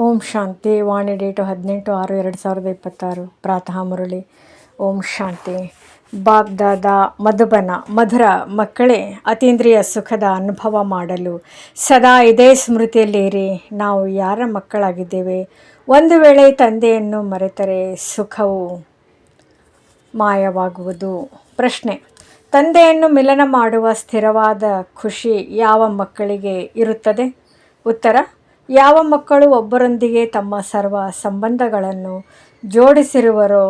ಓಂ ಶಾಂತಿ. ವಾಣಿ date 18/6/2026. ಪ್ರಾತಃ ಮುರಳಿ. ಓಂ ಶಾಂತಿ. ಬಾಗ್ದಾದ ಮಧುಬನ. ಮಧುರ ಮಕ್ಕಳೇ, ಅತೀಂದ್ರಿಯ ಸುಖದ ಅನುಭವ ಮಾಡಲು ಸದಾ ಇದೇ ಸ್ಮೃತಿಯಲ್ಲಿರಿ. ನಾವು ಯಾರ ಮಕ್ಕಳಾಗಿದ್ದೇವೆ? ಒಂದು ವೇಳೆ ತಂದೆಯನ್ನು ಮರೆತರೆ ಸುಖವು ಮಾಯವಾಗುವುದು. ಪ್ರಶ್ನೆ: ತಂದೆಯನ್ನು ಮಿಲನ ಮಾಡುವ ಸ್ಥಿರವಾದ ಖುಷಿ ಯಾವ ಮಕ್ಕಳಿಗೆ ಇರುತ್ತದೆ? ಉತ್ತರ: ಯಾವ ಮಕ್ಕಳು ಒಬ್ಬರೊಂದಿಗೆ ತಮ್ಮ ಸರ್ವ ಸಂಬಂಧಗಳನ್ನು ಜೋಡಿಸಿರುವರೋ,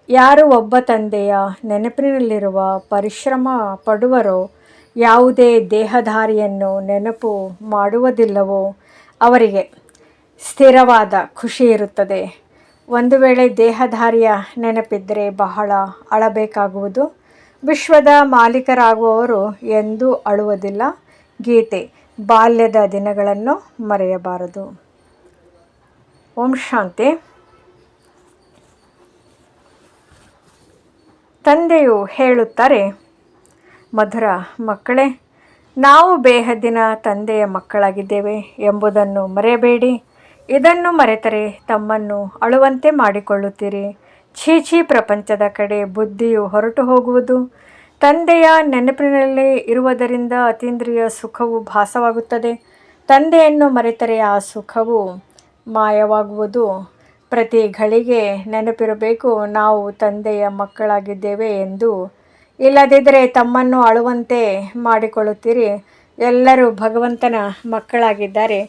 ಯಾರು ಒಬ್ಬ ತಂದೆಯ ನೆನಪಿನಲ್ಲಿರುವ ಪರಿಶ್ರಮ ಪಡುವರೋ, ಯಾವುದೇ ದೇಹಧಾರಿಯನ್ನು ನೆನಪು ಮಾಡುವುದಿಲ್ಲವೋ ಅವರಿಗೆ ಸ್ಥಿರವಾದ ಖುಷಿ ಇರುತ್ತದೆ. ಒಂದು ವೇಳೆ ದೇಹಧಾರಿಯ ನೆನಪಿದ್ದರೆ ಬಹಳ ಅಳಬೇಕಾಗುವುದು. ವಿಶ್ವದ ಮಾಲೀಕರಾಗುವವರು ಎಂದೂ ಅಳುವುದಿಲ್ಲ. ಗೀತೆ. ಬಾಲ್ಯದ ದಿನಗಳನ್ನು ಮರೆಯಬಾರದು. ಓಂ ಶಾಂತಿ. ತಂದೆಯು ಹೇಳುತ್ತಾರೆ, ಮಧುರ ಮಕ್ಕಳೇ, ನಾವು ಬೇಹದ್ದಿನ ತಂದೆಯ ಮಕ್ಕಳಾಗಿದ್ದೇವೆ ಎಂಬುದನ್ನು ಮರೆಯಬೇಡಿ. ಇದನ್ನು ಮರೆತರೆ ತಮ್ಮನ್ನು ಅಳುವಂತೆ ಮಾಡಿಕೊಳ್ಳುತ್ತೀರಿ. ಛೀ, ಪ್ರಪಂಚದ ಕಡೆ ಬುದ್ಧಿಯು ಹೊರಟು ಹೋಗುವುದು. ತಂದೆಯ ನೆನಪಿನಲ್ಲಿ ಇರುವುದರಿಂದ ಅತೀಂದ್ರಿಯ ಸುಖವು ಭಾಸವಾಗುತ್ತದೆ. ತಂದೆಯನ್ನು ಮರೆತರೆ ಆ ಸುಖವು ಮಾಯವಾಗುವುದು. ಪ್ರತಿ ಘಳಿಗೆ ನೆನಪಿರಬೇಕು, ನಾವು ತಂದೆಯ ಮಕ್ಕಳಾಗಿದ್ದೇವೆ ಎಂದು. ಇಲ್ಲದಿದ್ದರೆ ತಮ್ಮನ್ನು ಅಳುವಂತೆ ಮಾಡಿಕೊಳ್ಳುತ್ತೀರಿ. ಎಲ್ಲರೂ ಭಗವಂತನ ಮಕ್ಕಳಾಗಿದ್ದಾರೆ.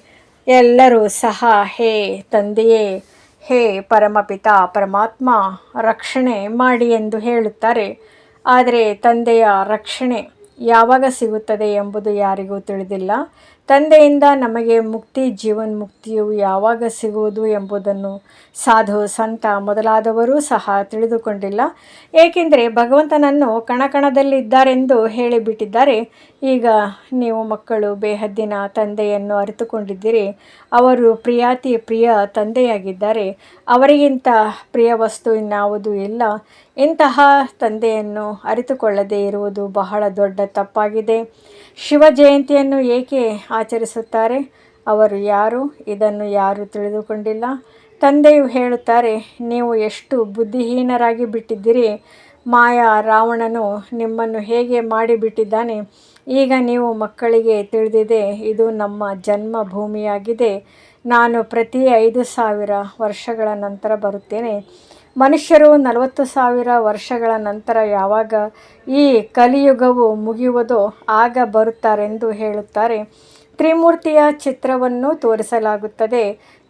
ಎಲ್ಲರೂ ಸಹ ಹೇ ತಂದೆಯೇ, ಹೇ ಪರಮಪಿತ ಪರಮಾತ್ಮ, ರಕ್ಷಣೆ ಮಾಡಿ ಎಂದು ಹೇಳುತ್ತಾರೆ. ಆದರೆ ತಂದೆಯ ರಕ್ಷಣೆ ಯಾವಾಗ ಸಿಗುತ್ತದೆ ಎಂಬುದು ಯಾರಿಗೂ ತಿಳಿದಿಲ್ಲ. ತಂದೆಯಿಂದ ನಮಗೆ ಮುಕ್ತಿ, ಜೀವನ್ಮುಕ್ತಿಯು ಯಾವಾಗ ಸಿಗುವುದು ಎಂಬುದನ್ನು ಸಾಧು ಸಂತ ಮೊದಲಾದವರೂ ಸಹ ತಿಳಿದುಕೊಂಡಿಲ್ಲ. ಏಕೆಂದರೆ ಭಗವಂತನನ್ನು ಕಣಕಣದಲ್ಲಿದ್ದಾರೆಂದು ಹೇಳಿಬಿಟ್ಟಿದ್ದಾರೆ. ಈಗ ನೀವು ಮಕ್ಕಳು ಬೇಹದ್ದಿನ ತಂದೆಯನ್ನು ಅರಿತುಕೊಂಡಿದ್ದೀರಿ. ಅವರು ಪ್ರಿಯಾತಿ ಪ್ರಿಯ ತಂದೆಯಾಗಿದ್ದಾರೆ. ಅವರಿಗಿಂತ ಪ್ರಿಯ ವಸ್ತು ಇನ್ಯಾವುದೂ ಇಲ್ಲ. ಇಂತಹ ತಂದೆಯನ್ನು ಅರಿತುಕೊಳ್ಳದೇ ಇರುವುದು ಬಹಳ ದೊಡ್ಡ ತಪ್ಪಾಗಿದೆ. ಶಿವ ಜಯಂತಿಯನ್ನು ಏಕೆ ಆಚರಿಸುತ್ತಾರೆ? ಅವರು ಯಾರು? ಇದನ್ನು ಯಾರೂ ತಿಳಿದುಕೊಂಡಿಲ್ಲ. ತಂದೆಯು ಹೇಳುತ್ತಾರೆ, ನೀವು ಎಷ್ಟು ಬುದ್ಧಿಹೀನರಾಗಿ ಬಿಟ್ಟಿದ್ದೀರಿ. ಮಾಯಾ ರಾವಣನು ನಿಮ್ಮನ್ನು ಹೇಗೆ ಮಾಡಿಬಿಟ್ಟಿದ್ದಾನೆ. ಈಗ ನೀವು ಮಕ್ಕಳಿಗೆ ತಿಳಿದಿದೆ, ಇದು ನಮ್ಮ ಜನ್ಮ ಭೂಮಿಯಾಗಿದೆ. ನಾನು ಪ್ರತಿ 5,000 ವರ್ಷಗಳ ನಂತರ ಬರುತ್ತೇನೆ. ಮನುಷ್ಯರು 40,000 ವರ್ಷಗಳ ನಂತರ ಯಾವಾಗ ಈ ಕಲಿಯುಗವು ಮುಗಿಯುವುದೋ ಆಗ ಬರುತ್ತಾರೆಂದು ಹೇಳುತ್ತಾರೆ. ತ್ರಿಮೂರ್ತಿಯ ಚಿತ್ರವನ್ನು ತೋರಿಸಲಾಗುತ್ತದೆ.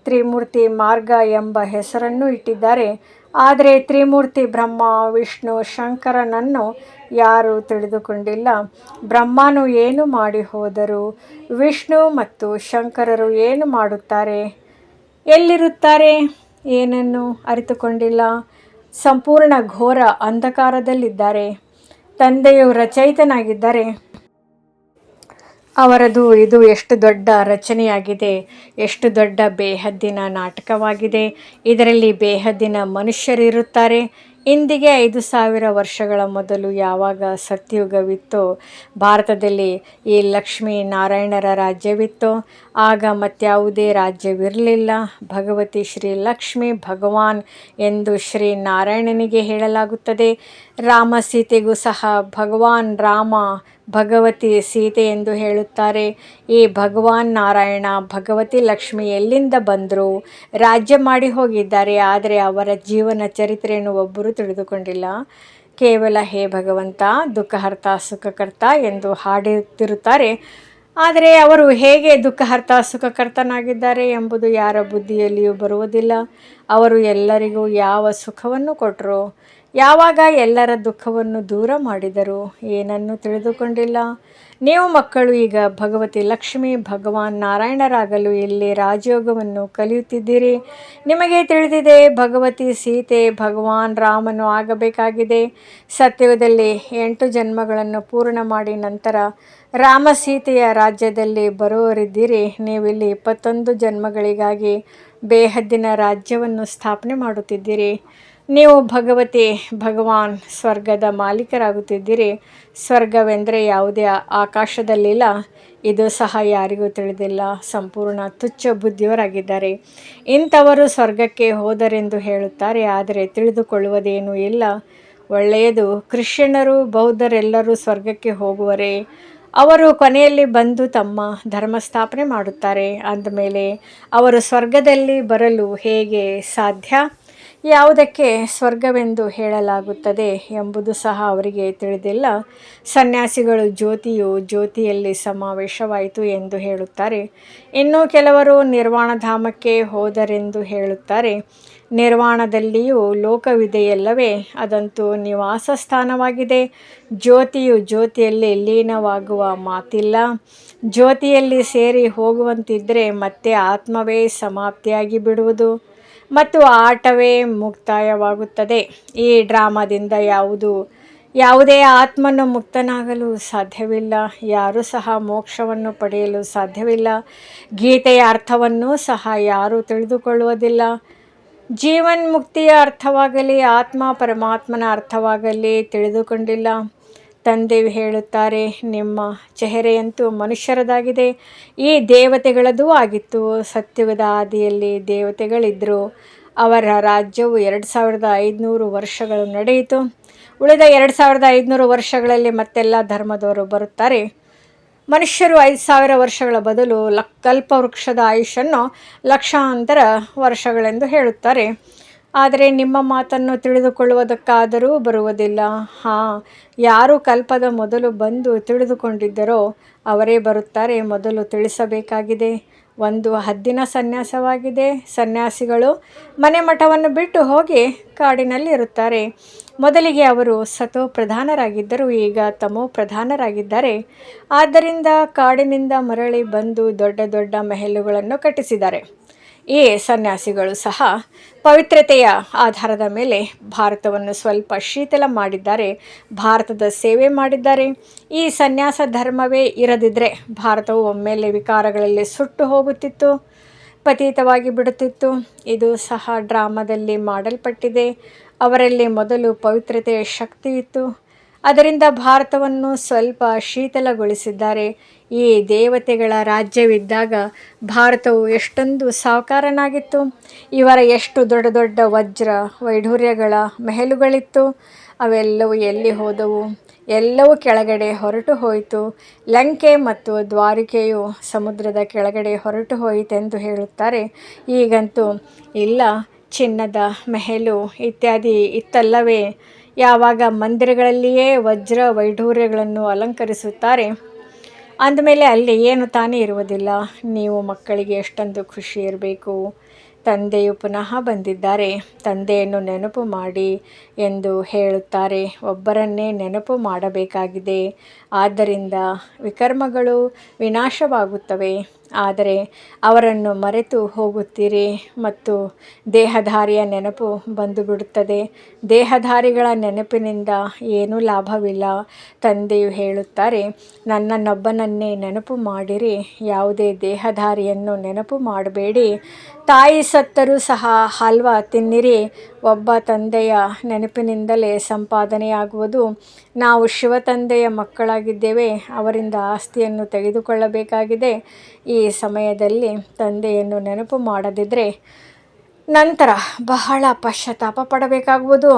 ತ್ರಿಮೂರ್ತಿ ಮಾರ್ಗ ಎಂಬ ಹೆಸರನ್ನು ಇಟ್ಟಿದ್ದಾರೆ. ಆದರೆ ತ್ರಿಮೂರ್ತಿ ಬ್ರಹ್ಮ, ವಿಷ್ಣು, ಶಂಕರನನ್ನು ಯಾರೂ ತಿಳಿದುಕೊಂಡಿಲ್ಲ. ಬ್ರಹ್ಮನು ಏನು ಮಾಡಿ ಹೋದರು? ವಿಷ್ಣು ಮತ್ತು ಶಂಕರರು ಏನು ಮಾಡುತ್ತಾರೆ? ಎಲ್ಲಿರುತ್ತಾರೆ? ಏನನ್ನು ಅರಿತುಕೊಂಡಿಲ್ಲ. ಸಂಪೂರ್ಣ ಘೋರ ಅಂಧಕಾರದಲ್ಲಿದ್ದಾರೆ. ತಂದೆಯು ರಚಯಿತನಾಗಿದ್ದಾರೆ. ಅವರದು ಇದು ಎಷ್ಟು ದೊಡ್ಡ ರಚನೆಯಾಗಿದೆ, ಎಷ್ಟು ದೊಡ್ಡ ಬೇಹದ್ದಿನ ನಾಟಕವಾಗಿದೆ. ಇದರಲ್ಲಿ ಬೇಹದ್ದಿನ ಮನುಷ್ಯರಿರುತ್ತಾರೆ. ಇಂದಿಗೆ 5,000 ವರ್ಷಗಳ ಮೊದಲು ಯಾವಾಗ ಸತ್ಯುಗವಿತ್ತೋ, ಭಾರತದಲ್ಲಿ ಈ ಲಕ್ಷ್ಮೀ ನಾರಾಯಣರ ರಾಜ್ಯವಿತ್ತೋ, ಆಗ ಮತ್ಯಾವುದೇ ರಾಜ್ಯವಿರಲಿಲ್ಲ. ಭಗವತಿ ಶ್ರೀ ಲಕ್ಷ್ಮೀ ಭಗವಾನ್ ಎಂದು ಶ್ರೀ ನಾರಾಯಣನಿಗೆ ಹೇಳಲಾಗುತ್ತದೆ. ರಾಮ ಸೀತೆಗೂ ಸಹ ಭಗವಾನ್ ರಾಮ, ಭಗವತಿ ಸೀತೆ ಎಂದು ಹೇಳುತ್ತಾರೆ. ಈ ಭಗವಾನ್ ನಾರಾಯಣ, ಭಗವತಿ ಲಕ್ಷ್ಮಿ ಎಲ್ಲಿಂದ ಬಂದರು? ರಾಜ್ಯ ಮಾಡಿ ಹೋಗಿದ್ದಾರೆ. ಆದರೆ ಅವರ ಜೀವನ ಚರಿತ್ರೆಯನ್ನು ಒಬ್ಬರೂ ತಿಳಿದುಕೊಂಡಿಲ್ಲ. ಕೇವಲ ಹೇ ಭಗವಂತ, ದುಃಖಹರ್ತ, ಸುಖಕರ್ತ ಎಂದು ಹಾಡುತ್ತಿರುತ್ತಾರೆ. ಆದರೆ ಅವರು ಹೇಗೆ ದುಃಖಹರ್ತ, ಸುಖಕರ್ತನಾಗಿದ್ದಾರೆ ಎಂಬುದು ಯಾರ ಬುದ್ಧಿಯಲ್ಲಿಯೂ ಬರುವುದಿಲ್ಲ. ಅವರು ಎಲ್ಲರಿಗೂ ಯಾವ ಸುಖವನ್ನು ಕೊಟ್ಟರು? ಯಾವಾಗ ಎಲ್ಲರ ದುಃಖವನ್ನು ದೂರ ಮಾಡಿದರು? ಏನನ್ನೂ ತಿಳಿದುಕೊಂಡಿಲ್ಲ. ನೀವು ಮಕ್ಕಳು ಈಗ ಭಗವತಿ ಲಕ್ಷ್ಮಿ, ಭಗವಾನ್ ನಾರಾಯಣರಾಗಲು ಇಲ್ಲಿ ರಾಜಯೋಗವನ್ನು ಕಲಿಯುತ್ತಿದ್ದೀರಿ. ನಿಮಗೆ ತಿಳಿದಿದೆ, ಭಗವತಿ ಸೀತೆ ಭಗವಾನ್ ರಾಮನು ಆಗಬೇಕಾಗಿದೆ. ಸತ್ಯುಗದಲ್ಲಿ 8 ಜನ್ಮಗಳನ್ನು ಪೂರ್ಣ ಮಾಡಿ ನಂತರ ರಾಮ ಸೀತೆಯ ರಾಜ್ಯದಲ್ಲಿ ಬರುವವರಿದ್ದೀರಿ. ನೀವಿಲ್ಲಿ 21 ಜನ್ಮಗಳಿಗಾಗಿ ಬೇಹದ್ದಿನ ರಾಜ್ಯವನ್ನು ಸ್ಥಾಪನೆ ಮಾಡುತ್ತಿದ್ದೀರಿ. ನೀವು ಭಗವಾನ್ ಸ್ವರ್ಗದ ಮಾಲೀಕರಾಗುತ್ತಿದ್ದೀರಿ. ಸ್ವರ್ಗವೆಂದರೆ ಯಾವುದೇ ಆಕಾಶದಲ್ಲಿಲ್ಲ, ಇದು ಸಹ ಯಾರಿಗೂ ತಿಳಿದಿಲ್ಲ. ಸಂಪೂರ್ಣ ತುಚ್ಛ ಬುದ್ಧಿಯವರಾಗಿದ್ದಾರೆ. ಇಂಥವರು ಸ್ವರ್ಗಕ್ಕೆ ಹೋದರೆಂದು ಹೇಳುತ್ತಾರೆ, ಆದರೆ ತಿಳಿದುಕೊಳ್ಳುವುದೇನೂ ಇಲ್ಲ. ಒಳ್ಳೆಯದು. ಕ್ರಿಶ್ಚಿಯನ್ನರು, ಬೌದ್ಧರೆಲ್ಲರೂ ಸ್ವರ್ಗಕ್ಕೆ ಹೋಗುವರೇ? ಅವರು ಕೊನೆಯಲ್ಲಿ ಬಂದು ತಮ್ಮ ಧರ್ಮ ಸ್ಥಾಪನೆ ಮಾಡುತ್ತಾರೆ. ಅಂದಮೇಲೆ ಅವರು ಸ್ವರ್ಗದಲ್ಲಿ ಬರಲು ಹೇಗೆ ಸಾಧ್ಯ? ಯಾವುದಕ್ಕೆ ಸ್ವರ್ಗವೆಂದು ಹೇಳಲಾಗುತ್ತದೆ ಎಂಬುದು ಸಹ ಅವರಿಗೆ ತಿಳಿದಿಲ್ಲ. ಸನ್ಯಾಸಿಗಳು ಜ್ಯೋತಿಯಲ್ಲಿ ಸಮಾವೇಶವಾಯಿತು ಎಂದು ಹೇಳುತ್ತಾರೆ. ಇನ್ನು ಕೆಲವರು ನಿರ್ವಾಣಧಾಮಕ್ಕೆ ಹೋದರೆಂದು ಹೇಳುತ್ತಾರೆ. ನಿರ್ವಾಣದಲ್ಲಿಯೂ ಲೋಕವಿದೆಯಲ್ಲವೇ? ಅದಂತೂ ನಿವಾಸ ಸ್ಥಾನವಾಗಿದೆ. ಜ್ಯೋತಿಯಲ್ಲಿ ಲೀನವಾಗುವ ಮಾತಿಲ್ಲ. ಜ್ಯೋತಿಯಲ್ಲಿ ಸೇರಿ ಹೋಗುವಂತಿದ್ದರೆ ಮತ್ತೆ ಆತ್ಮವೇ ಸಮಾಪ್ತಿಯಾಗಿ ಬಿಡುವುದು ಮತ್ತು ಆಟವೇ ಮುಕ್ತಾಯವಾಗುತ್ತದೆ. ಈ ಡ್ರಾಮಾದಿಂದ ಯಾವುದೇ ಆತ್ಮನು ಮುಕ್ತನಾಗಲು ಸಾಧ್ಯವಿಲ್ಲ. ಯಾರೂ ಸಹ ಮೋಕ್ಷವನ್ನು ಪಡೆಯಲು ಸಾಧ್ಯವಿಲ್ಲ. ಗೀತೆಯ ಅರ್ಥವನ್ನೂ ಸಹ ಯಾರೂ ತಿಳಿದುಕೊಳ್ಳುವುದಿಲ್ಲ. ಜೀವನ್ಮುಕ್ತಿಯ ಅರ್ಥವಾಗಲಿ ಆತ್ಮ ಪರಮಾತ್ಮನ ಅರ್ಥವಾಗಲಿ ತಿಳಿದುಕೊಂಡಿಲ್ಲ. ತಂದೆಯು ಹೇಳುತ್ತಾರೆ, ನಿಮ್ಮ ಚೆಹರೆಯಂತೂ ಮನುಷ್ಯರದಾಗಿದೆ, ಈ ದೇವತೆಗಳದೂ ಆಗಿತ್ತು. ಸತ್ಯುಗದ ಆದಿಯಲ್ಲಿ ದೇವತೆಗಳಿದ್ದರು. ಅವರ ರಾಜ್ಯವು 2500 ವರ್ಷಗಳು ನಡೆಯಿತು. ಉಳಿದ 2500 ವರ್ಷಗಳಲ್ಲಿ ಮತ್ತೆಲ್ಲ ಧರ್ಮದವರು ಬರುತ್ತಾರೆ. ಮನುಷ್ಯರು 5000 ವರ್ಷಗಳ ಬದಲು ಕಲ್ಪವೃಕ್ಷದ ಆಯುಷನ್ನು ಲಕ್ಷಾಂತರ ವರ್ಷಗಳೆಂದು ಹೇಳುತ್ತಾರೆ. ಆದರೆ ನಿಮ್ಮ ಮಾತನ್ನು ತಿಳಿದುಕೊಳ್ಳುವುದಕ್ಕಾದರೂ ಬರುವುದಿಲ್ಲ. ಯಾರು ಕಲ್ಪದ ಮೊದಲು ಬಂದು ತಿಳಿದುಕೊಂಡಿದ್ದರೋ ಅವರೇ ಬರುತ್ತಾರೆ. ಮೊದಲು ತಿಳಿಸಬೇಕಾಗಿದೆ. ಒಂದು ಹದ್ದಿನ ಸನ್ಯಾಸವಾಗಿದೆ. ಸನ್ಯಾಸಿಗಳು ಮನೆ ಮಠವನ್ನು ಬಿಟ್ಟು ಹೋಗಿ ಕಾಡಿನಲ್ಲಿ ಇರುತ್ತಾರೆ. ಮೊದಲಿಗೆ ಅವರು ಸತೋ ಪ್ರಧಾನರಾಗಿದ್ದರು, ಈಗ ತಮೋ ಪ್ರಧಾನರಾಗಿದ್ದಾರೆ. ಆದ್ದರಿಂದ ಕಾಡಿನಿಂದ ಮರಳಿ ಬಂದು ದೊಡ್ಡ ದೊಡ್ಡ ಮೆಹಲುಗಳನ್ನು ಕಟ್ಟಿಸಿದ್ದಾರೆ. ಈ ಸನ್ಯಾಸಿಗಳು ಸಹ ಪವಿತ್ರತೆಯ ಆಧಾರದ ಮೇಲೆ ಭಾರತವನ್ನು ಸ್ವಲ್ಪ ಶೀತಲ ಮಾಡಿದ್ದಾರೆ, ಭಾರತದ ಸೇವೆ ಮಾಡಿದ್ದಾರೆ. ಈ ಸನ್ಯಾಸ ಧರ್ಮವೇ ಇರದಿದ್ದರೆ ಭಾರತವು ಒಮ್ಮೆಲೆ ವಿಕಾರಗಳಲ್ಲಿ ಸುಟ್ಟು ಹೋಗುತ್ತಿತ್ತು, ಪತಿತವಾಗಿ ಬಿಡುತ್ತಿತ್ತು. ಇದು ಸಹ ಡ್ರಾಮಾದಲ್ಲಿ ಮಾಡಲ್ಪಟ್ಟಿದೆ. ಅವರಲ್ಲಿ ಮೊದಲು ಪವಿತ್ರತೆಯ ಶಕ್ತಿ ಇತ್ತು, ಅದರಿಂದ ಭಾರತವನ್ನು ಸ್ವಲ್ಪ ಶೀತಲಗೊಳಿಸಿದ್ದಾರೆ. ಈ ದೇವತೆಗಳ ರಾಜ್ಯವಿದ್ದಾಗ ಭಾರತವು ಎಷ್ಟೊಂದು ಸಾಹುಕಾರನಾಗಿತ್ತು. ಇವರ ಎಷ್ಟು ದೊಡ್ಡ ದೊಡ್ಡ ವಜ್ರ ವೈಢೂರ್ಯಗಳ ಮೆಹಲುಗಳಿತ್ತು. ಅವೆಲ್ಲವೂ ಎಲ್ಲಿ ಹೋದವು? ಎಲ್ಲವೂ ಕೆಳಗಡೆ ಹೊರಟು ಹೋಯಿತು. ಲಂಕೆ ಮತ್ತು ದ್ವಾರಿಕೆಯು ಸಮುದ್ರದ ಕೆಳಗಡೆ ಹೊರಟು ಹೋಯಿತೆಂದು ಹೇಳುತ್ತಾರೆ. ಈಗಂತೂ ಇಲ್ಲ. ಚಿನ್ನದ ಮೆಹಲು ಇತ್ಯಾದಿ ಇತ್ತಲ್ಲವೇ? ಯಾವಾಗ ಮಂದಿರಗಳಲ್ಲಿಯೇ ವಜ್ರ ವೈಢೂರ್ಯಗಳನ್ನು ಅಲಂಕರಿಸುತ್ತಾರೆ, ಅಂದಮೇಲೆ ಅಲ್ಲಿ ಏನು ತಾನೇ ಇರುವುದಿಲ್ಲ. ನೀವು ಮಕ್ಕಳಿಗೆ ಎಷ್ಟೊಂದು ಖುಷಿ ಇರಬೇಕು. ತಂದೆಯು ಪುನಃ ಬಂದಿದ್ದಾರೆ, ತಂದೆಯನ್ನು ನೆನಪು ಮಾಡಿ ಎಂದು ಹೇಳುತ್ತಾರೆ. ಒಬ್ಬರನ್ನೇ ನೆನಪು ಮಾಡಬೇಕಾಗಿದೆ. ಆದ್ದರಿಂದ ವಿಕರ್ಮಗಳು ವಿನಾಶವಾಗುತ್ತವೆ, ಆದರೆ ಅವರನ್ನು ಮರೆತು ಹೋಗುತ್ತೀರಿ ಮತ್ತು ದೇಹಧಾರಿಯ ನೆನಪು ಬಂದುಬಿಡುತ್ತದೆ. ದೇಹಧಾರಿಗಳ ನೆನಪಿನಿಂದ ಏನೂ ಲಾಭವಿಲ್ಲ. ತಂದೆಯು ಹೇಳುತ್ತಾರೆ, ನನ್ನನ್ನೊಬ್ಬನನ್ನೇ ನೆನಪು ಮಾಡಿರಿ, ಯಾವುದೇ ದೇಹಧಾರಿಯನ್ನು ನೆನಪು ಮಾಡಬೇಡಿ. ತಾಯಿ ಸತ್ತರೂ ಸಹ ಹಲ್ವಾ ತಿನ್ನಿರಿ. ಒಬ್ಬ ತಂದೆಯ ನೆನಪಿನಿಂದಲೇ ಸಂಪಾದನೆಯಾಗುವುದು. ನಾವು ಶಿವತಂದೆಯ ಮಕ್ಕಳಾಗಿದ್ದೇವೆ, ಅವರಿಂದ ಆಸ್ತಿಯನ್ನು ತೆಗೆದುಕೊಳ್ಳಬೇಕಾಗಿದೆ. ಈ ಸಮಯದಲ್ಲಿ ತಂದೆಯನ್ನು ನೆನಪು ಮಾಡದಿದ್ದರೆ ನಂತರ ಬಹಳ ಪಶ್ಚಾತ್ತಾಪ ಪಡಬೇಕಾಗುವುದು,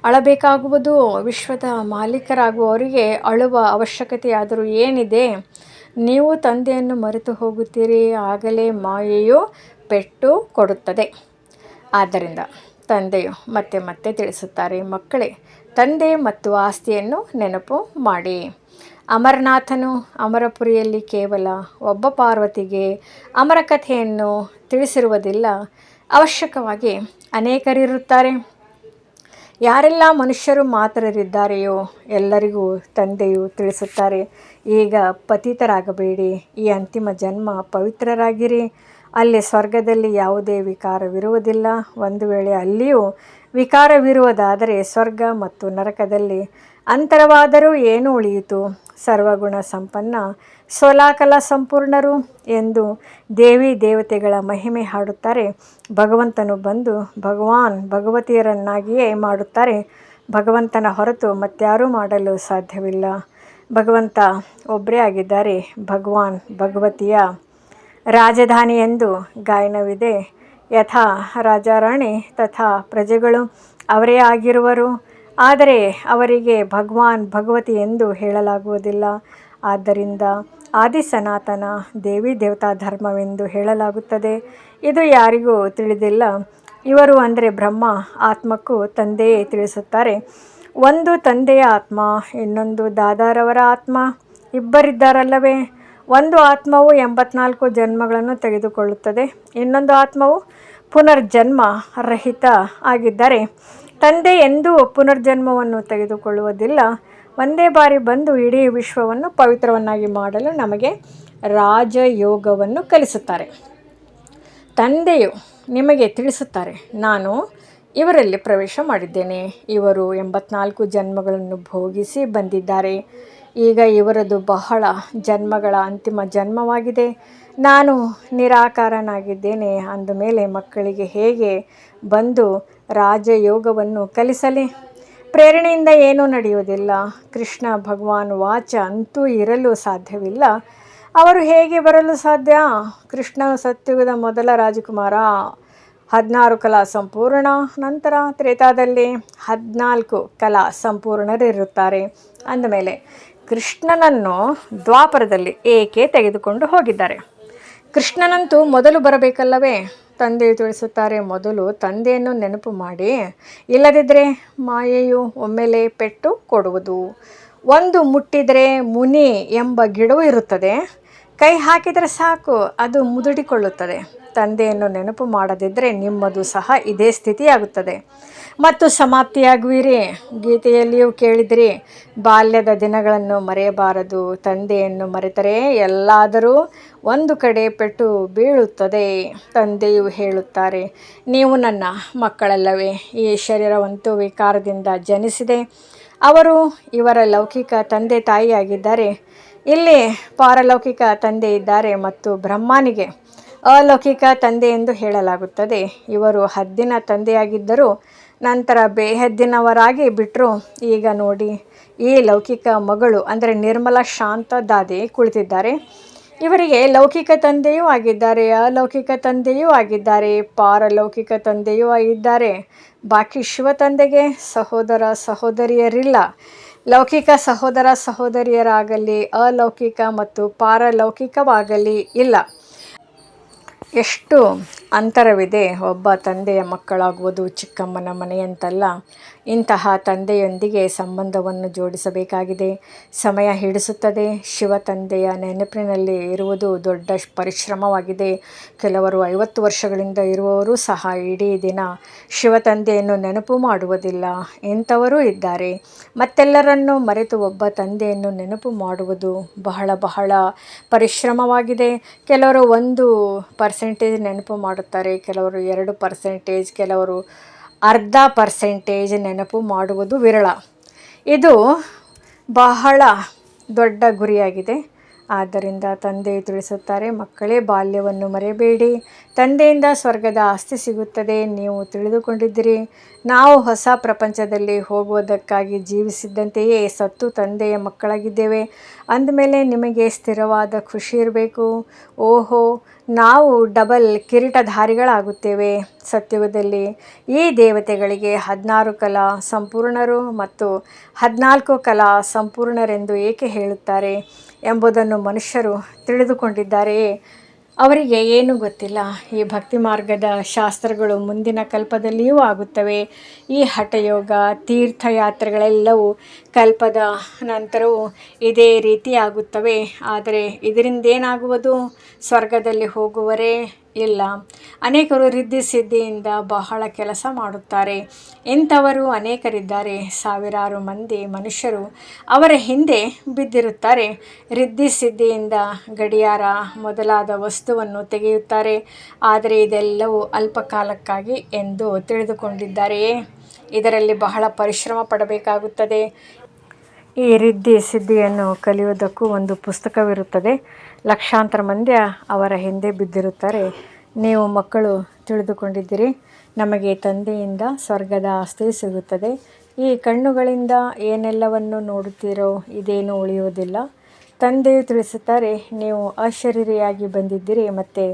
ಅಳಬೇಕಾಗುವುದು. ವಿಶ್ವದ ಮಾಲೀಕರಾಗುವವರಿಗೆ ಅಳುವ ಅವಶ್ಯಕತೆಯಾದರೂ ಏನಿದೆ? ನೀವು ತಂದೆಯನ್ನು ಮರೆತು ಹೋಗುತ್ತೀರಿ, ಆಗಲೇ ಮಾಯೆಯು ಪೆಟ್ಟು ಕೊಡುತ್ತದೆ. ಆದ್ದರಿಂದ ತಂದೆಯು ಮತ್ತೆ ಮತ್ತೆ ತಿಳಿಸುತ್ತಾರೆ, ಮಕ್ಕಳೇ, ತಂದೆ ಮತ್ತು ಆಸ್ತಿಯನ್ನು ನೆನಪು ಮಾಡಿ. ಅಮರನಾಥನು ಅಮರಪುರಿಯಲ್ಲಿ ಕೇವಲ ಒಬ್ಬ ಪಾರ್ವತಿಗೆ ಅಮರ ಕಥೆಯನ್ನು ತಿಳಿಸಿರುವುದಿಲ್ಲ, ಅವಶ್ಯಕವಾಗಿ ಅನೇಕರಿರುತ್ತಾರೆ. ಯಾರೆಲ್ಲ ಮನುಷ್ಯರು ಮಾತ್ರರಿದ್ದಾರೆಯೋ ಎಲ್ಲರಿಗೂ ತಂದೆಯು ತಿಳಿಸುತ್ತಾರೆ, ಈಗ ಪತಿತರಾಗಬೇಡಿ, ಈ ಅಂತಿಮ ಜನ್ಮ ಪವಿತ್ರರಾಗಿರಿ. ಅಲ್ಲಿ ಸ್ವರ್ಗದಲ್ಲಿ ಯಾವುದೇ ವಿಕಾರವಿರುವುದಿಲ್ಲ. ಒಂದು ವೇಳೆ ಅಲ್ಲಿಯೂ ವಿಕಾರವಿರುವುದಾದರೆ ಸ್ವರ್ಗ ಮತ್ತು ನರಕದಲ್ಲಿ ಅಂತರವಾದರೂ ಏನು ಉಳಿಯಿತು? ಸರ್ವಗುಣ ಸಂಪನ್ನ ಸೋಲಾಕಲ ಸಂಪೂರ್ಣರು ಎಂದು ದೇವಿ ದೇವತೆಗಳ ಮಹಿಮೆ ಹಾಡುತ್ತಾರೆ. ಭಗವಂತನು ಬಂದು ಭಗವತಿಯರನ್ನಾಗಿಯೇ ಮಾಡುತ್ತಾರೆ. ಭಗವಂತನ ಹೊರತು ಮತ್ಯಾರೂ ಮಾಡಲು ಸಾಧ್ಯವಿಲ್ಲ. ಭಗವಂತ ಒಬ್ಬರೇ ಆಗಿದ್ದಾರೆ. ಭಗವತಿಯ ರಾಜಧಾನಿ ಎಂದು ಗಾಯನವಿದೆ. ಯಥಾ ರಾಜಾರಾಣಿ ತಥಾ ಪ್ರಜೆಗಳು ಅವರೇ ಆಗಿರುವರು. ಆದರೆ ಅವರಿಗೆ ಭಗವತಿ ಎಂದು ಹೇಳಲಾಗುವುದಿಲ್ಲ. ಆದ್ದರಿಂದ ಆದಿ ಸನಾತನ ದೇವಿ ದೇವತಾ ಧರ್ಮವೆಂದು ಹೇಳಲಾಗುತ್ತದೆ. ಇದು ಯಾರಿಗೂ ತಿಳಿದಿಲ್ಲ. ಇವರು ಅಂದರೆ ಬ್ರಹ್ಮ ಆತ್ಮಕ್ಕೂ ತಂದೆಯೇ ತಿಳಿಸುತ್ತಾರೆ. ಒಂದು ತಂದೆಯ ಆತ್ಮ, ಇನ್ನೊಂದು ದಾದಾರವರ ಆತ್ಮ, ಇಬ್ಬರಿದ್ದಾರಲ್ಲವೇ? ಒಂದು ಆತ್ಮವು 84 ಜನ್ಮಗಳನ್ನು ತೆಗೆದುಕೊಳ್ಳುತ್ತದೆ. ಇನ್ನೊಂದು ಆತ್ಮವು ಪುನರ್ಜನ್ಮ ರಹಿತ ಆಗಿದ್ದರೆ ತಂದೆ ಎಂದೂ ಪುನರ್ಜನ್ಮವನ್ನು ತೆಗೆದುಕೊಳ್ಳುವುದಿಲ್ಲ. ಒಂದೇ ಬಾರಿ ಬಂದು ಇಡೀ ವಿಶ್ವವನ್ನು ಪವಿತ್ರವನ್ನಾಗಿ ಮಾಡಲು ನಮಗೆ ರಾಜಯೋಗವನ್ನು ಕಲಿಸುತ್ತಾರೆ. ತಂದೆಯು ನಿಮಗೆ ತಿಳಿಸುತ್ತಾರೆ, ನಾನು ಇವರಲ್ಲಿ ಪ್ರವೇಶ ಮಾಡಿದ್ದೇನೆ. ಇವರು 84 ಜನ್ಮಗಳನ್ನು ಭೋಗಿಸಿ ಬಂದಿದ್ದಾರೆ. ಈಗ ಇವರದು ಬಹಳ ಜನ್ಮಗಳ ಅಂತಿಮ ಜನ್ಮವಾಗಿದೆ. ನಾನು ನಿರಾಕಾರನಾಗಿದ್ದೇನೆ ಅಂದಮೇಲೆ ಮಕ್ಕಳಿಗೆ ಹೇಗೆ ಬಂದು ರಾಜಯೋಗವನ್ನು ಕಲಿಸಲಿ? ಪ್ರೇರಣೆಯಿಂದ ಏನೂ ನಡೆಯುವುದಿಲ್ಲ. ಕೃಷ್ಣ ಭಗವಾನ್ ವಾಚ ಅಂತೂ ಇರಲು ಸಾಧ್ಯವಿಲ್ಲ. ಅವರು ಹೇಗೆ ಬರಲು ಸಾಧ್ಯ? ಕೃಷ್ಣನು ಸತ್ಯುಗದ ಮೊದಲ ರಾಜಕುಮಾರ. 16 ಕಲಾ ಸಂಪೂರ್ಣ. ನಂತರ ತ್ರೇತಾದಲ್ಲಿ 14 ಕಲಾ ಸಂಪೂರ್ಣರಿರುತ್ತಾರೆ. ಅಂದಮೇಲೆ ಕೃಷ್ಣನನ್ನು ದ್ವಾಪರದಲ್ಲಿ ಏಕೆ ತೆಗೆದುಕೊಂಡು ಹೋಗಿದ್ದಾರೆ? ಕೃಷ್ಣನಂತೂ ಮೊದಲು ಬರಬೇಕಲ್ಲವೇ? ತಂದೆಯು ತಿಳಿಸುತ್ತಾರೆ, ಮೊದಲು ತಂದೆಯನ್ನು ನೆನಪು ಮಾಡಿ. ಇಲ್ಲದಿದ್ದರೆ ಮಾಯೆಯು ಒಮ್ಮೆಲೆ ಪೆಟ್ಟು ಕೊಡುವುದು. ಒಂದು ಮುಟ್ಟಿದರೆ ಮುನಿ ಎಂಬ ಗಿಡವು ಇರುತ್ತದೆ. ಕೈ ಹಾಕಿದರೆ ಸಾಕು, ಅದು ಮುದುಡಿಕೊಳ್ಳುತ್ತದೆ. ತಂದೆಯನ್ನು ನೆನಪು ಮಾಡದಿದ್ದರೆ ನಿಮ್ಮದು ಸಹ ಇದೇ ಸ್ಥಿತಿಯಾಗುತ್ತದೆ ಮತ್ತು ಸಮಾಪ್ತಿಯಾಗುವಿರಿ. ಗೀತೆಯಲ್ಲಿಯೂ ಕೇಳಿದಿರಿ, ಬಾಲ್ಯದ ದಿನಗಳನ್ನು ಮರೆಯಬಾರದು. ತಂದೆಯನ್ನು ಮರೆತರೆ ಎಲ್ಲಾದರೂ ಒಂದು ಕಡೆ ಪೆಟ್ಟು ಬೀಳುತ್ತದೆ. ತಂದೆಯು ಹೇಳುತ್ತಾರೆ, ನೀವು ನನ್ನ ಮಕ್ಕಳಲ್ಲವೇ? ಈ ಶರೀರವಂತೂ ವಿಕಾರದಿಂದ ಜನಿಸಿದೆ. ಅವರು ಇವರ ಲೌಕಿಕ ತಂದೆ ತಾಯಿಯಾಗಿದ್ದಾರೆ. ಇಲ್ಲಿ ಪಾರಲೌಕಿಕ ತಂದೆ ಇದ್ದಾರೆ ಮತ್ತು ಬ್ರಹ್ಮನಿಗೆ ಅಲೌಕಿಕ ತಂದೆ ಎಂದು ಹೇಳಲಾಗುತ್ತದೆ. ಇವರು ಹದ್ದಿನ ತಂದೆಯಾಗಿದ್ದರು, ನಂತರ ಬೇಹದ್ದಿನವರಾಗಿ ಬಿಟ್ಟರು. ಈಗ ನೋಡಿ, ಈ ಲೌಕಿಕ ಮಗಳು ಅಂದರೆ ನಿರ್ಮಲ ಶಾಂತ ದಾದಿ ಕುಳಿತಿದ್ದಾರೆ. ಇವರಿಗೆ ಲೌಕಿಕ ತಂದೆಯೂ ಆಗಿದ್ದಾರೆ, ಅಲೌಕಿಕ ತಂದೆಯೂ ಆಗಿದ್ದಾರೆ, ಪಾರಲೌಕಿಕ ತಂದೆಯೂ ಇದ್ದಾರೆ. ಬಾಕಿ ಶಿವ ತಂದೆಗೆ ಸಹೋದರ ಸಹೋದರಿಯರಿಲ್ಲ. ಲೌಕಿಕ ಸಹೋದರ ಸಹೋದರಿಯರಾಗಲಿ ಅಲೌಕಿಕ ಮತ್ತು ಪಾರಲೌಕಿಕವಾಗಲಿ ಇಲ್ಲ. ಎಷ್ಟು ಅಂತರವಿದೆ! ಒಬ್ಬ ತಂದೆಯ ಮಕ್ಕಳಾಗುವುದು ಚಿಕ್ಕಮ್ಮನ ಮನೆಯಂತಲ್ಲ. ಇಂತಹ ತಂದೆಯೊಂದಿಗೆ ಸಂಬಂಧವನ್ನು ಜೋಡಿಸಬೇಕಾಗಿದೆ. ಸಮಯ ಹಿಡಿಸುತ್ತದೆ. ಶಿವ ತಂದೆಯ ನೆನಪಿನಲ್ಲಿ ಇರುವುದು ದೊಡ್ಡ ಪರಿಶ್ರಮವಾಗಿದೆ. ಕೆಲವರು 50 ವರ್ಷಗಳಿಂದ ಇರುವವರು ಸಹ ಇಡೀ ದಿನ ಶಿವ ತಂದೆಯನ್ನು ನೆನಪು ಮಾಡುವುದಿಲ್ಲ. ಇಂಥವರೂ ಇದ್ದಾರೆ. ಮತ್ತೆಲ್ಲರನ್ನೂ ಮರೆತು ಒಬ್ಬ ತಂದೆಯನ್ನು ನೆನಪು ಮಾಡುವುದು ಬಹಳ ಬಹಳ ಪರಿಶ್ರಮವಾಗಿದೆ. ಕೆಲವರು 1% ನೆನಪು ಮಾಡುತ್ತಾರೆ, ಕೆಲವರು 2%, ಕೆಲವರು 0.5% ನೆನಪು ಮಾಡುವುದು ವಿರಳ. ಇದು ಬಹಳ ದೊಡ್ಡ ಗುರಿಯಾಗಿದೆ. ಆದ್ದರಿಂದ ತಂದೆಯು ತಿಳಿಸುತ್ತಾರೆ, ಮಕ್ಕಳೇ, ಬಾಲ್ಯವನ್ನು ಮರೆಯಬೇಡಿ. ತಂದೆಯಿಂದ ಸ್ವರ್ಗದ ಆಸ್ತಿ ಸಿಗುತ್ತದೆ. ನೀವು ತಿಳಿದುಕೊಂಡಿದ್ದೀರಿ, ನಾವು ಹೊಸ ಪ್ರಪಂಚದಲ್ಲಿ ಹೋಗುವುದಕ್ಕಾಗಿ ಜೀವಿಸಿದ್ದಂತೆಯೇ ಸತ್ತು ತಂದೆಯ ಮಕ್ಕಳಾಗಿದ್ದೇವೆ. ಅಂದಮೇಲೆ ನಿಮಗೆ ಸ್ಥಿರವಾದ ಖುಷಿ ಇರಬೇಕು. ಓಹೋ, ನಾವು ಡಬಲ್ ಕಿರೀಟಧಾರಿಗಳಾಗುತ್ತೇವೆ. ಸತ್ಯುಗದಲ್ಲಿ ಈ ದೇವತೆಗಳಿಗೆ 16 ಕಲಾ ಸಂಪೂರ್ಣರು ಮತ್ತು 14 ಕಲಾ ಸಂಪೂರ್ಣರೆಂದು ಏಕೆ ಹೇಳುತ್ತಾರೆ ಎಂಬುದನ್ನು ಮನುಷ್ಯರು ತಿಳಿದುಕೊಂಡಿದ್ದಾರೆಯೇ? ಅವರಿಗೆ ಏನೂ ಗೊತ್ತಿಲ್ಲ. ಈ ಭಕ್ತಿ ಮಾರ್ಗದ ಶಾಸ್ತ್ರಗಳು ಮುಂದಿನ ಕಲ್ಪದಲ್ಲಿಯೂ ಆಗುತ್ತವೆ. ಈ ಹಠಯೋಗ ತೀರ್ಥಯಾತ್ರೆಗಳೆಲ್ಲವೂ ಕಲ್ಪದ ನಂತರವೂ ಇದೇ ರೀತಿ ಆಗುತ್ತವೆ. ಆದರೆ ಇದರಿಂದೇನಾಗುವುದು? ಸ್ವರ್ಗದಲ್ಲಿ ಹೋಗುವರೇ ಇಲ್ಲ. ಅನೇಕರು ರಿದ್ಧಿ ಸಿದ್ಧಿಯಿಂದ ಬಹಳ ಕೆಲಸ ಮಾಡುತ್ತಾರೆ. ಇಂಥವರು ಅನೇಕರಿದ್ದಾರೆ. ಸಾವಿರಾರು ಮಂದಿ ಮನುಷ್ಯರು ಅವರ ಹಿಂದೆ ಬಿದ್ದಿರುತ್ತಾರೆ. ರಿದ್ಧಿ ಸಿದ್ಧಿಯಿಂದ ಗಡಿಯಾರ ಮೊದಲಾದ ವಸ್ತುವನ್ನು ತೆಗೆಯುತ್ತಾರೆ. ಆದರೆ ಇದೆಲ್ಲವೂ ಅಲ್ಪಕಾಲಕ್ಕಾಗಿ ಎಂದು ತಿಳಿದುಕೊಂಡಿದ್ದಾರೆಯೇ? ಇದರಲ್ಲಿ ಬಹಳ ಪರಿಶ್ರಮ ಪಡಬೇಕಾಗುತ್ತದೆ. ಈ ರಿದ್ಧಿ ಸಿದ್ಧಿಯನ್ನು ಕಲಿಯುವುದಕ್ಕೂ ಒಂದು ಪುಸ್ತಕವಿರುತ್ತದೆ. ಲಕ್ಷಾಂತರ ಮಂದಿ ಅವರ ಹಿಂದೆ ಬಿದ್ದಿರುತ್ತಾರೆ. ನೀವು ಮಕ್ಕಳು ತಿಳಿದುಕೊಂಡಿದ್ದೀರಿ, ನಮಗೆ ತಂದೆಯಿಂದ ಸ್ವರ್ಗದ ಆಸ್ತಿ ಸಿಗುತ್ತದೆ. ಈ ಕಣ್ಣುಗಳಿಂದ ಏನೆಲ್ಲವನ್ನು ನೋಡುತ್ತೀರೋ ಇದೇನೂ ಉಳಿಯುವುದಿಲ್ಲ. ತಂದೆಯು ತಿಳಿಸುತ್ತಾರೆ, ನೀವು ಅಶರೀರಿಯಾಗಿ ಬಂದಿದ್ದೀರಿ ಮತ್ತು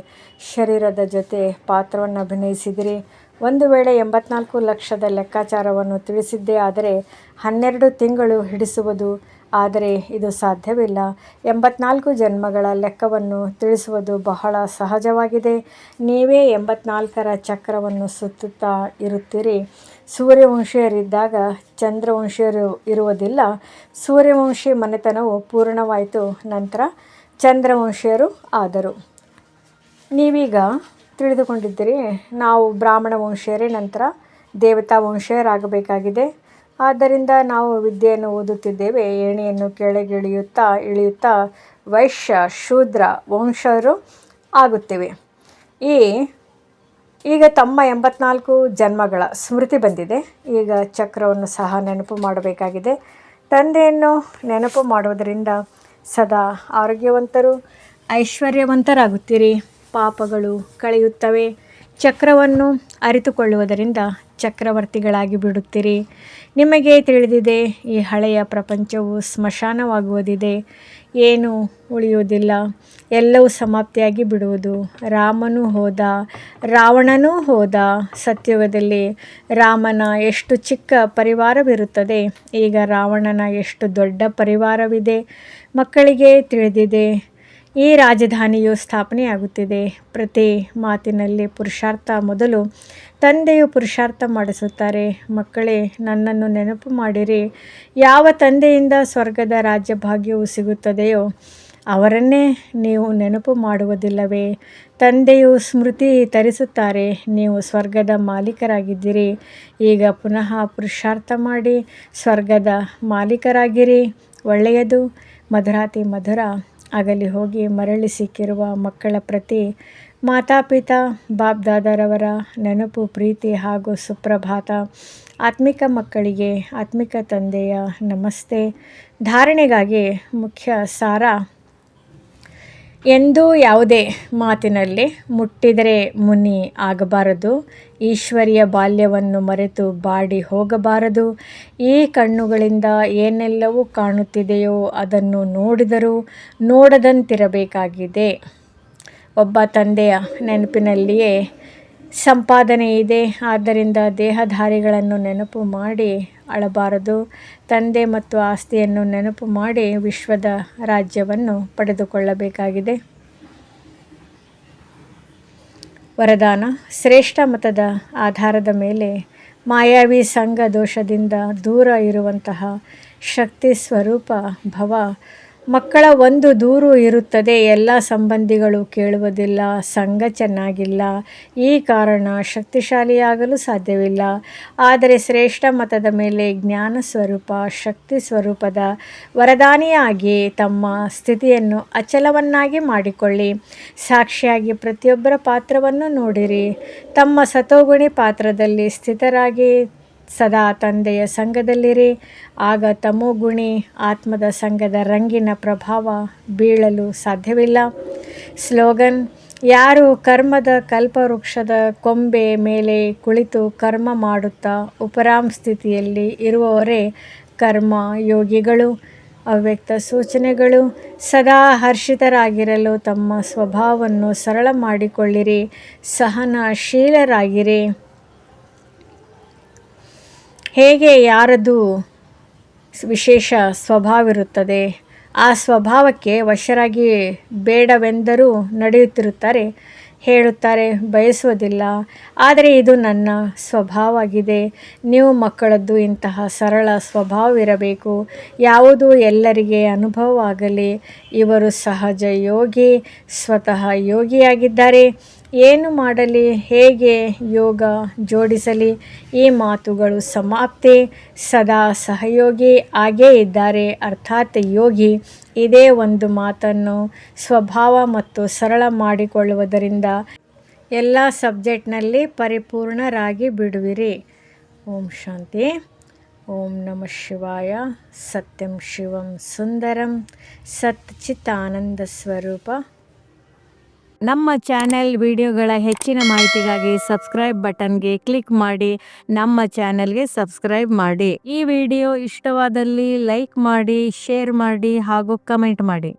ಶರೀರದ ಜೊತೆ ಪಾತ್ರವನ್ನು ಅಭಿನಯಿಸಿದಿರಿ. ಒಂದು ವೇಳೆ 84 ಲಕ್ಷದ ಲೆಕ್ಕಾಚಾರವನ್ನು ತಿಳಿಸಿದ್ದೇ ಆದರೆ 12 ತಿಂಗಳು ಹಿಡಿಸುವುದು. ಆದರೆ ಇದು ಸಾಧ್ಯವಿಲ್ಲ. 84 ಜನ್ಮಗಳ ಲೆಕ್ಕವನ್ನು ತಿಳಿಸುವುದು ಬಹಳ ಸಹಜವಾಗಿದೆ. ನೀವೇ 84ರ ಚಕ್ರವನ್ನು ಸುತ್ತುತ್ತಾ ಇರುತ್ತೀರಿ. ಸೂರ್ಯವಂಶೀಯರಿದ್ದಾಗ ಚಂದ್ರವಂಶೀಯರು ಇರುವುದಿಲ್ಲ. ಸೂರ್ಯವಂಶಿ ಮನೆತನವು ಪೂರ್ಣವಾಯಿತು, ನಂತರ ಚಂದ್ರವಂಶೀಯರು ಆದರು. ನೀವೀಗ ತಿಳಿದುಕೊಂಡಿದ್ದೀರಿ, ನಾವು ಬ್ರಾಹ್ಮಣ ವಂಶೀಯರೇ ನಂತರ ದೇವತಾ ವಂಶೀಯರಾಗಬೇಕಾಗಿದೆ. ಆದ್ದರಿಂದ ನಾವು ವಿದ್ಯೆಯನ್ನು ಓದುತ್ತಿದ್ದೇವೆ. ಏಣಿಯನ್ನು ಇಳಿಯುತ್ತಾ ವೈಶ್ಯ ಶೂದ್ರ ವಂಶರು ಆಗುತ್ತೇವೆ. ಈಗ ತಮ್ಮ 84 ಜನ್ಮಗಳ ಸ್ಮೃತಿ ಬಂದಿದೆ. ಈಗ ಚಕ್ರವನ್ನು ಸಹ ನೆನಪು ಮಾಡಬೇಕಾಗಿದೆ. ತಂದೆಯನ್ನು ನೆನಪು ಮಾಡುವುದರಿಂದ ಸದಾ ಆರೋಗ್ಯವಂತರು, ಐಶ್ವರ್ಯವಂತರಾಗುತ್ತೀರಿ. ಪಾಪಗಳು ಕಳೆಯುತ್ತವೆ. ಚಕ್ರವನ್ನು ಅರಿತುಕೊಳ್ಳುವುದರಿಂದ ಚಕ್ರವರ್ತಿಗಳಾಗಿ ಬಿಡುತ್ತೀರಿ. ನಿಮಗೆ ತಿಳಿದಿದೆ, ಈ ಹಳೆಯ ಪ್ರಪಂಚವು ಸ್ಮಶಾನವಾಗುವುದಿದೆ. ಏನೂ ಉಳಿಯುವುದಿಲ್ಲ. ಎಲ್ಲವೂ ಸಮಾಪ್ತಿಯಾಗಿ ಬಿಡುವುದು. ರಾಮನೂ ಹೋದ, ರಾವಣನೂ ಹೋದ. ಸತ್ಯಯುಗದಲ್ಲಿ ರಾಮನ ಎಷ್ಟು ಚಿಕ್ಕ ಪರಿವಾರವಿರುತ್ತದೆ, ಈಗ ರಾವಣನ ಎಷ್ಟು ದೊಡ್ಡ ಪರಿವಾರವಿದೆ. ಮಕ್ಕಳಿಗೆ ತಿಳಿದಿದೆ, ಈ ರಾಜಧಾನಿಯು ಸ್ಥಾಪನೆಯಾಗುತ್ತಿದೆ. ಪ್ರತಿ ಮಾತಿನಲ್ಲಿ ಪುರುಷಾರ್ಥ. ಮೊದಲು ತಂದೆಯು ಪುರುಷಾರ್ಥ ಮಾಡಿಸುತ್ತಾರೆ. ಮಕ್ಕಳೇ, ನನ್ನನ್ನು ನೆನಪು ಮಾಡಿರಿ. ಯಾವ ತಂದೆಯಿಂದ ಸ್ವರ್ಗದ ರಾಜ್ಯಭಾಗ್ಯವು ಸಿಗುತ್ತದೆಯೋ ಅವರನ್ನೇ ನೀವು ನೆನಪು ಮಾಡುವುದಿಲ್ಲವೇ? ತಂದೆಯು ಸ್ಮೃತಿ ತರಿಸುತ್ತಾರೆ. ನೀವು ಸ್ವರ್ಗದ ಮಾಲೀಕರಾಗಿದ್ದೀರಿ. ಈಗ ಪುನಃ ಪುರುಷಾರ್ಥ ಮಾಡಿ ಸ್ವರ್ಗದ ಮಾಲೀಕರಾಗಿರಿ. ಒಳ್ಳೆಯದು. ಮಧುರಾತಿ ಮಧುರ. ಅಗಲಿ ಹೋಗಿ ಮರಳಿ ಸಿಕ್ಕಿರುವ ಮಕ್ಕಳ ಪ್ರತಿ ಮಾತಾಪಿತಾ ಬಾಪ್ದಾದರವರ ನೆನಪು, ಪ್ರೀತಿ ಹಾಗೂ ಸುಪ್ರಭಾತ. ಆತ್ಮಿಕ ಮಕ್ಕಳಿಗೆ ಆತ್ಮಿಕ ತಂದೆಯ ನಮಸ್ತೆ. ಧಾರಣೆಗಾಗಿ ಮುಖ್ಯ ಸಾರ. ಎಂದೂ ಯಾವುದೇ ಮಾತಿನಲ್ಲಿ ಮುಟ್ಟಿದರೆ ಮುನಿ ಆಗಬಾರದು. ಈಶ್ವರಿಯ ಬಾಲ್ಯವನ್ನು ಮರೆತು ಬಾಡಿ ಹೋಗಬಾರದು. ಈ ಕಣ್ಣುಗಳಿಂದ ಏನೆಲ್ಲವೂ ಕಾಣುತ್ತಿದೆಯೋ ಅದನ್ನು ನೋಡಿದರೂ ನೋಡದಂತಿರಬೇಕಾಗಿದೆ. ಒಬ್ಬ ತಂದೆಯ ನೆನಪಿನಲ್ಲಿಯೇ ಸಂಪಾದನೆ ಇದೆ. ಆದ್ದರಿಂದ ದೇಹಧಾರಿಗಳನ್ನು ನೆನಪು ಮಾಡಿ ಅಳಬಾರದು. ತಂದೆ ಮತ್ತು ಆಸ್ತಿಯನ್ನು ನೆನಪು ಮಾಡಿ ವಿಶ್ವದ ರಾಜ್ಯವನ್ನು ಪಡೆದುಕೊಳ್ಳಬೇಕಾಗಿದೆ. ವರದಾನ. ಶ್ರೇಷ್ಠ ಮತದ ಆಧಾರದ ಮೇಲೆ ಮಾಯಾವಿ ಸಂಘ ದೋಷದಿಂದ ದೂರ ಇರುವಂತಹ ಶಕ್ತಿ ಸ್ವರೂಪ ಭವ. ಮಕ್ಕಳ ಒಂದು ದೂರು ಇರುತ್ತದೆ. ಎಲ್ಲ ಸಂಬಂಧಿಗಳು ಕೇಳುವುದಿಲ್ಲ. ಸಂಘ ಚೆನ್ನಾಗಿಲ್ಲ. ಈ ಕಾರಣ ಶಕ್ತಿಶಾಲಿಯಾಗಲು ಸಾಧ್ಯವಿಲ್ಲ. ಆದರೆ ಶ್ರೇಷ್ಠ ಮತದ ಮೇಲೆ ಜ್ಞಾನ ಸ್ವರೂಪ ಶಕ್ತಿ ಸ್ವರೂಪದ ವರದಾನಿಯಾಗಿ ತಮ್ಮ ಸ್ಥಿತಿಯನ್ನು ಅಚಲವನ್ನಾಗಿ ಮಾಡಿಕೊಳ್ಳಿ. ಸಾಕ್ಷಿಯಾಗಿ ಪ್ರತಿಯೊಬ್ಬರ ಪಾತ್ರವನ್ನು ನೋಡಿರಿ. ತಮ್ಮ ಸತೋಗುಣಿ ಪಾತ್ರದಲ್ಲಿ ಸ್ಥಿತರಾಗಿ ಸದಾ ತಂದೆಯ ಸಂಘದಲ್ಲಿರಿ. ಆಗ ತಮೋಗುಣಿ ಆತ್ಮದ ಸಂಘದ ರಂಗಿನ ಪ್ರಭಾವ ಬೀಳಲು ಸಾಧ್ಯವಿಲ್ಲ. ಸ್ಲೋಗನ್. ಯಾರು ಕರ್ಮದ ಕಲ್ಪವೃಕ್ಷದ ಕೊಂಬೆ ಮೇಲೆ ಕುಳಿತು ಕರ್ಮ ಮಾಡುತ್ತಾ ಉಪರಾಮ್ ಸ್ಥಿತಿಯಲ್ಲಿ ಇರುವವರೇ ಕರ್ಮ ಯೋಗಿಗಳು. ಅವ್ಯಕ್ತ ಸೂಚನೆಗಳು. ಸದಾ ಹರ್ಷಿತರಾಗಿರಲು ತಮ್ಮ ಸ್ವಭಾವವನ್ನು ಸರಳ ಮಾಡಿಕೊಳ್ಳಿರಿ. ಸಹನಶೀಲರಾಗಿರಿ. ಹೇಗೆ ಯಾರದು ವಿಶೇಷ ಸ್ವಭಾವವಿರುತ್ತದೆ, ಆ ಸ್ವಭಾವಕ್ಕೆ ವಶರಾಗಿ ಬೇಡವೆಂದರೂ ನಡೆಯುತ್ತಿರುತ್ತಾರೆ, ಹೇಳುತ್ತಾರೆ, ಬಯಸುವುದಿಲ್ಲ. ಆದರೆ ಇದು ನನ್ನ ಸ್ವಭಾವವಾಗಿದೆ. ನೀವು ಮಕ್ಕಳದ್ದು ಇಂತಹ ಸರಳ ಸ್ವಭಾವವಿರಬೇಕು. ಯಾವುದು ಎಲ್ಲರಿಗೆ ಅನುಭವವಾಗಲಿ. ಇವರು ಸಹಜ ಯೋಗಿ, ಸ್ವತಃ ಯೋಗಿಯಾಗಿದ್ದಾರೆ. ಏನು ಮಾಡಲಿ, ಹೇಗೆ ಯೋಗ ಜೋಡಿಸಲಿ? ಈ ಮಾತುಗಳು ಸಮಾಪ್ತಿ. ಸದಾ ಸಹಯೋಗಿ ಆಗೇ ಇದ್ದಾರೆ, ಅರ್ಥಾತ್ ಯೋಗಿ. ಇದೇ ಒಂದು ಮಾತನ್ನು ಸ್ವಭಾವ ಮತ್ತು ಸರಳ ಮಾಡಿಕೊಳ್ಳುವುದರಿಂದ ಎಲ್ಲ ಸಬ್ಜೆಕ್ಟ್ನಲ್ಲಿ ಪರಿಪೂರ್ಣರಾಗಿ ಬಿಡುವಿರಿ. ಓಂ ಶಾಂತಿ. ಓಂ ನಮಃ ಶಿವಾಯ. ಸತ್ಯಂ ಶಿವಂ ಸುಂದರಂ ಸತ್ ಚಿತ್ ಆನಂದ ಸ್ವರೂಪ. ನಮ್ಮ ಚಾನೆಲ್ ವಿಡಿಯೋಗಳ ಹೆಚ್ಚಿನ ಮಾಹಿತಿಗಾಗಿ ಸಬ್ಸ್ಕ್ರೈಬ್ ಬಟನ್ಗೆ ಕ್ಲಿಕ್ ಮಾಡಿ ನಮ್ಮ ಚಾನೆಲ್ಗೆ ಸಬ್ಸ್ಕ್ರೈಬ್ ಮಾಡಿ. ಈ ವಿಡಿಯೋ ಇಷ್ಟವಾದಲ್ಲಿ ಲೈಕ್ ಮಾಡಿ, ಶೇರ್ ಮಾಡಿ ಹಾಗೂ ಕಮೆಂಟ್ ಮಾಡಿ.